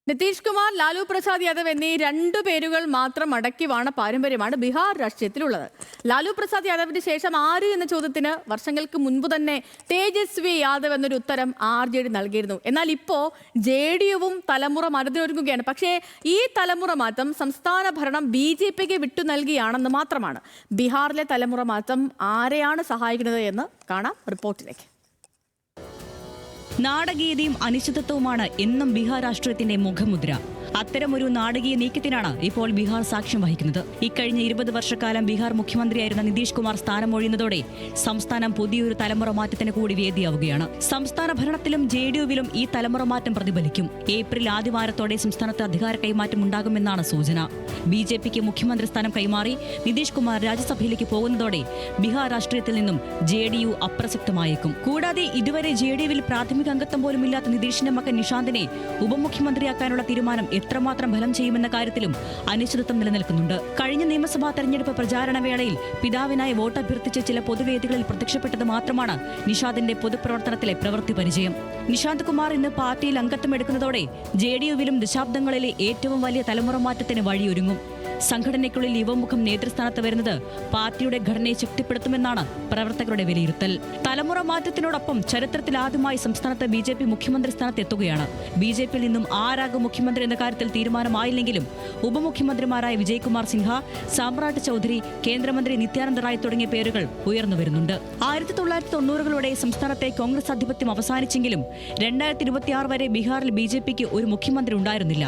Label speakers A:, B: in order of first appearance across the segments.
A: നിതീഷ് കുമാർ, ലാലു പ്രസാദ് യാദവ് എന്നീ രണ്ടു പേരുകൾ മാത്രം അടക്കി വാണ പാരമ്പര്യമാണ് ബീഹാർ രാഷ്ട്രീയത്തിലുള്ളത്. ലാലു പ്രസാദ് യാദവിന് ശേഷം ആര് എന്ന ചോദ്യത്തിന് വർഷങ്ങൾക്ക് മുൻപ് തന്നെ തേജസ്വി യാദവ് എന്നൊരു ഉത്തരം RJD നൽകിയിരുന്നു. എന്നാൽ ഇപ്പോ JDUവും തലമുറ മാറ്റത്തിനൊരുങ്ങുകയാണ്. പക്ഷേ ഈ തലമുറ മാറ്റം സംസ്ഥാന ഭരണം BJPക്ക് വിട്ടു നൽകിയാണെന്ന് മാത്രമാണ്. ബീഹാറിലെ തലമുറ മാറ്റം ആരെയാണ് സഹായിക്കുന്നത് എന്ന് കാണാം റിപ്പോർട്ടിലേക്ക്.
B: നാടകീയതയും അനിശ്ചിതത്വവുമാണ് എന്നും ബീഹാർ രാഷ്ട്രീയത്തിന്റെ മുഖമുദ്ര. അത്തരമൊരു നാടകീയ നീക്കത്തിനാണ് ഇപ്പോൾ ബീഹാർ സാക്ഷ്യം വഹിക്കുന്നത്. ഇക്കഴിഞ്ഞ 20 വർഷക്കാലം ബീഹാർ മുഖ്യമന്ത്രിയായിരുന്ന നിതീഷ് കുമാർ സ്ഥാനമൊഴിയുന്നതോടെ സംസ്ഥാനം പുതിയൊരു തലമുറ മാറ്റത്തിന് കൂടി വേദിയാവുകയാണ്. സംസ്ഥാന ഭരണത്തിലും JDUവിലും ഈ തലമുറ മാറ്റം പ്രതിഫലിക്കും. ഏപ്രിൽ ആദ്യവാരത്തോടെ സംസ്ഥാനത്ത് അധികാര കൈമാറ്റം ഉണ്ടാകുമെന്നാണ് സൂചന. BJPക്ക് മുഖ്യമന്ത്രി സ്ഥാനം കൈമാറി നിതീഷ് കുമാർ രാജ്യസഭയിലേക്ക് പോകുന്നതോടെ ബീഹാർ രാഷ്ട്രീയത്തിൽ നിന്നും JDU അപ്രസക്തമായേക്കും. കൂടാതെ ഇതുവരെ JDUവിൽ പ്രാഥമിക അംഗത്വം പോലും ഇല്ലാത്ത നിതീഷിന്റെ മകൻ നിഷാന്തിനെ ഉപമുഖ്യമന്ത്രിയാക്കാനുള്ള തീരുമാനം എത്രമാത്രം ഫലം ചെയ്യുമെന്ന കാര്യത്തിലും അനിശ്ചിതത്വം നിലനിൽക്കുന്നുണ്ട്. കഴിഞ്ഞ നിയമസഭാ തെരഞ്ഞെടുപ്പ് പ്രചാരണ വേളയിൽ പിതാവിനായി വോട്ട് അഭ്യർത്ഥിച്ച് ചില പൊതുവേദികളിൽ പ്രത്യക്ഷപ്പെട്ടത് മാത്രമാണ് നിഷാന്തിന്റെ പൊതുപ്രവർത്തനത്തിലെ പ്രവൃത്തി പരിചയം. നിഷാന്ത് കുമാർ ഇന്ന് പാർട്ടിയിൽ അംഗത്വം എടുക്കുന്നതോടെ JDUവിലും ദശാബ്ദങ്ങളിലെ ഏറ്റവും വലിയ തലമുറ മാറ്റത്തിന് വഴിയൊരുങ്ങും. സംഘടനയ്ക്കുള്ളിൽ യുവമുഖം നേതൃസ്ഥാനത്ത് വരുന്നത് പാർട്ടിയുടെ ഘടനയെ ശക്തിപ്പെടുത്തുമെന്നാണ് പ്രവർത്തകരുടെ വിലയിരുത്തൽ. തലമുറ മാറ്റത്തിനോടൊപ്പം ചരിത്രത്തിൽ ആദ്യമായി സംസ്ഥാനത്ത് BJP മുഖ്യമന്ത്രി സ്ഥാനത്ത് എത്തുകയാണ്. BJPയിൽ നിന്നും ആരാകും മുഖ്യമന്ത്രി എന്ന കാര്യത്തിൽ തീരുമാനമായില്ലെങ്കിലും ഉപമുഖ്യമന്ത്രിമാരായ വിജയ്കുമാർ സിൻഹ, സാമ്രാട്ട് ചൌധരി, കേന്ദ്രമന്ത്രി നിത്യാനന്ദ റായ് തുടങ്ങിയ പേരുകൾ ഉയർന്നു വരുന്നുണ്ട്. 1990കളുടെ സംസ്ഥാനത്തെ കോൺഗ്രസ് ആധിപത്യം അവസാനിച്ചെങ്കിലും 2026 വരെ ബീഹാറിൽ BJPക്ക് ഒരു മുഖ്യമന്ത്രി ഉണ്ടായിരുന്നില്ല.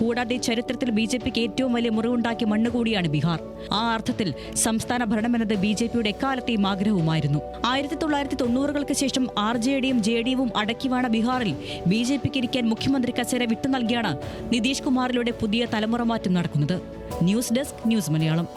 B: കൂടാതെ ചരിത്രത്തിൽ BJPക്ക് ഏറ്റവും വലിയ മുറിവുണ്ടാക്കിയ മണ്ണ് കൂടിയാണ് ബീഹാർ. ആ അർത്ഥത്തിൽ സംസ്ഥാന ഭരണമെന്നത് BJPയുടെ എക്കാലത്തെയും ആഗ്രഹവുമായിരുന്നു. 1990കൾക്ക് ശേഷം RJDയും JDUവും അടക്കിവാണ ബീഹാറിൽ BJPക്ക് ഇരിക്കാൻ മുഖ്യമന്ത്രി കസേര വിട്ടു നൽകിയാണ് നിതീഷ് കുമാറിലൂടെ പുതിയ തലമുറ മാറ്റം നടക്കുന്നത്. News desk, news Malayalam.